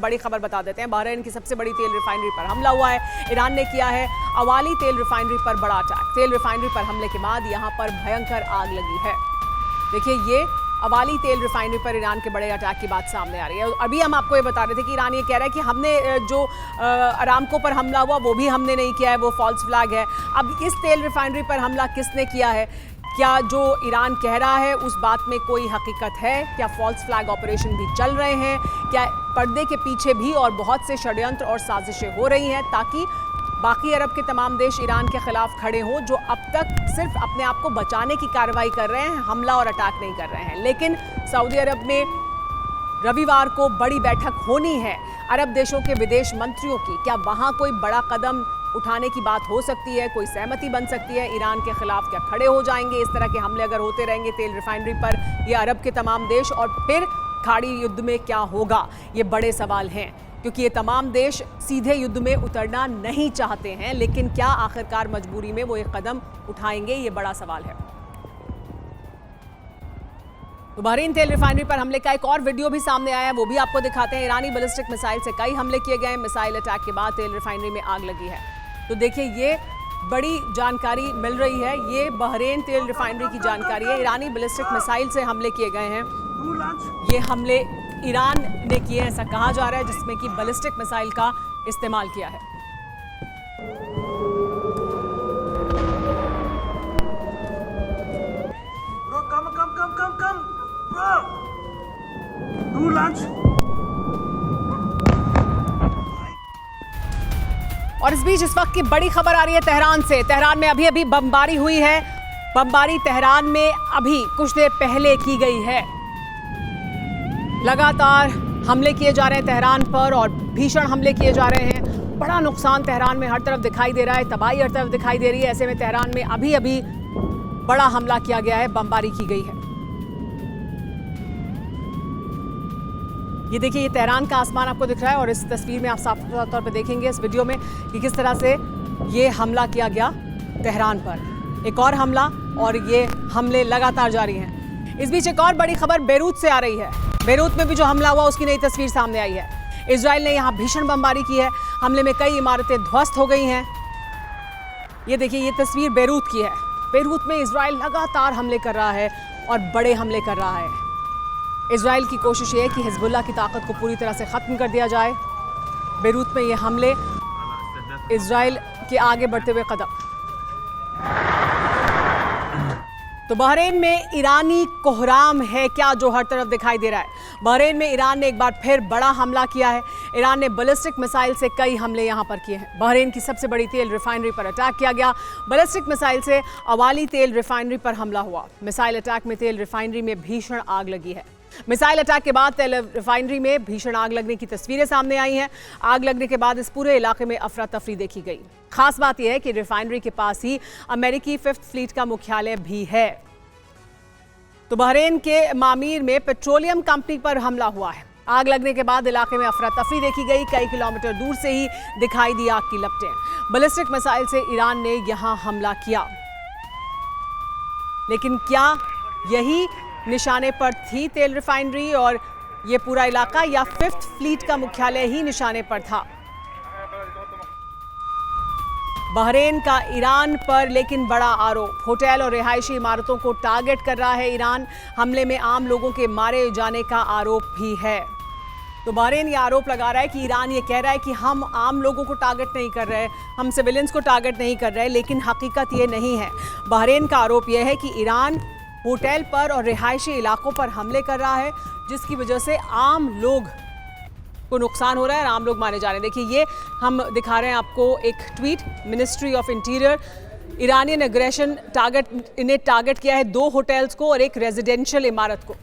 बड़ी खबर बता देते हैं। बहरीन की सबसे बड़ी तेल रिफाइनरी पर हमला हुआ है। ईरान ने किया है अवाली तेल रिफाइनरी पर बड़ा अटैक। तेल रिफाइनरी पर हमले के बाद यहां पर भयंकर आग लगी है। देखिए, ये अवाली तेल रिफाइनरी पर ईरान के बड़े अटैक की बात सामने आ रही है। अभी हम आपको ये बता रहे थे कि ईरान ये कह रहा है कि हमने जो अरामको पर हमला हुआ वो भी हमने नहीं किया है, वो फॉल्स फ्लैग है। अब इस तेल रिफाइनरी पर हमला किसने किया है, क्या जो ईरान कह रहा है उस बात में कोई हकीकत है? क्या फॉल्स फ्लैग ऑपरेशन भी चल रहे हैं? क्या पर्दे के पीछे भी और बहुत से षड्यंत्र और साजिशें हो रही हैं ताकि बाकी अरब के तमाम देश ईरान के खिलाफ खड़े हों, जो अब तक सिर्फ अपने आप को बचाने की कार्रवाई कर रहे हैं, हमला और अटैक नहीं कर रहे हैं। लेकिन सऊदी अरब में रविवार को बड़ी बैठक होनी है अरब देशों के विदेश मंत्रियों की। क्या वहां कोई बड़ा कदम उठाने की बात हो सकती है, कोई सहमति बन सकती है? ईरान के खिलाफ क्या खड़े हो जाएंगे? इस तरह के हमले अगर होते रहेंगे तेल रिफाइनरी पर ये अरब के तमाम देश, और फिर खाड़ी युद्ध में क्या होगा, ये बड़े सवाल हैं। क्योंकि ये तमाम देश सीधे युद्ध में उतरना नहीं चाहते हैं, लेकिन क्या आखिरकार मजबूरी में वो एक कदम उठाएंगे, ये बड़ा सवाल है। तो बहरीन तेल रिफाइनरी पर हमले का एक और वीडियो भी सामने आया है, वो भी आपको दिखाते हैं। ईरानी बैलिस्टिक मिसाइल से कई हमले किए गए। मिसाइल अटैक के बाद तेल रिफाइनरी में आग लगी है। तो देखिए, ये बड़ी जानकारी मिल रही है। ये बहरीन तेल रिफाइनरी की जानकारी है। ईरानी बैलिस्टिक मिसाइल से हमले किए गए हैं। ये हमले ईरान ने किए, ऐसा कहा जा रहा है, जिसमें कि बैलिस्टिक मिसाइल का इस्तेमाल किया है। और इस बीच इस वक्त की बड़ी खबर आ रही है तेहरान से। तेहरान में अभी अभी बमबारी हुई है। बमबारी तेहरान में अभी कुछ देर पहले की गई है। लगातार हमले किए जा रहे हैं तेहरान पर, और भीषण हमले किए जा रहे हैं। बड़ा नुकसान तेहरान में हर तरफ दिखाई दे रहा है, तबाही हर तरफ दिखाई दे रही है। ऐसे में तेहरान में अभी अभी बड़ा हमला किया गया है, बमबारी की गई है। ये देखिए, ये तेहरान का आसमान आपको दिख रहा है, और इस तस्वीर में आप साफ तौर पे देखेंगे इस वीडियो में कि किस तरह से ये हमला किया गया तेहरान पर। एक और हमला, और ये हमले लगातार जारी हैं। इस बीच एक और बड़ी खबर बेरूत से आ रही है। बेरूत में भी जो हमला हुआ उसकी नई तस्वीर सामने आई है। इजराइल ने यहाँ भीषण बमबारी की है। हमले में कई इमारतें ध्वस्त हो गई हैं। ये देखिए, ये तस्वीर बेरूत की है। बेरूत में इजराइल लगातार हमले कर रहा है, और बड़े हमले कर रहा है। इजराइल की कोशिश ये है कि हिजबुल्लाह की ताकत को पूरी तरह से ख़त्म कर दिया जाए। बेरूत में ये हमले इजराइल के आगे बढ़ते हुए कदम। तो बहरीन में ईरानी कोहराम है क्या, जो हर तरफ दिखाई दे रहा है। बहरीन में ईरान ने एक बार फिर बड़ा हमला किया है। ईरान ने बैलिस्टिक मिसाइल से कई हमले यहां पर किए हैं। बहरीन की सबसे बड़ी तेल रिफाइनरी पर अटैक किया गया। बैलिस्टिक मिसाइल से अवाली तेल रिफाइनरी पर हमला हुआ। मिसाइल अटैक में तेल रिफाइनरी में भीषण आग लगी है। मिसाइल अटैक के बाद तेल रिफाइनरी में भीषण आग लगने की तस्वीरें सामने आई हैं। आग लगने के बाद इस पूरे इलाके में अफरा तफरी देखी गई। खास बात यह है कि रिफाइनरी के पास ही अमेरिकी 5th फ्लीट का मुख्यालय भी है। तो बहरीन के मामीर में पेट्रोलियम कंपनी पर हमला हुआ है। आग लगने के बाद इलाके में अफरा तफरी देखी गई। कई किलोमीटर दूर से ही दिखाई दी आग की लपटें। बैलिस्टिक मिसाइल से ईरान ने यहां हमला किया, लेकिन क्या यही निशाने पर थी तेल रिफाइनरी और ये पूरा इलाका, या 5th फ्लीट का मुख्यालय ही निशाने पर था? बहरीन का ईरान पर लेकिन बड़ा आरोप। होटल और रिहायशी इमारतों को टारगेट कर रहा है ईरान। हमले में आम लोगों के मारे जाने का आरोप भी है। तो बहरीन ये आरोप लगा रहा है कि ईरान ये कह रहा है कि हम आम लोगों को टारगेट नहीं कर रहे, हम सिविलियंस को टारगेट नहीं कर रहे, लेकिन हकीकत ये नहीं है। बहरीन का आरोप यह है कि ईरान होटल पर और रिहायशी इलाकों पर हमले कर रहा है, जिसकी वजह से आम लोग को नुकसान हो रहा है और आम लोग मारे जा रहे हैं। देखिए, ये हम दिखा रहे हैं आपको एक tweet. Ministry of interior, Iranian aggression इन्हें टारगेट किया है 2 होटल्स को और एक रेजिडेंशियल इमारत को।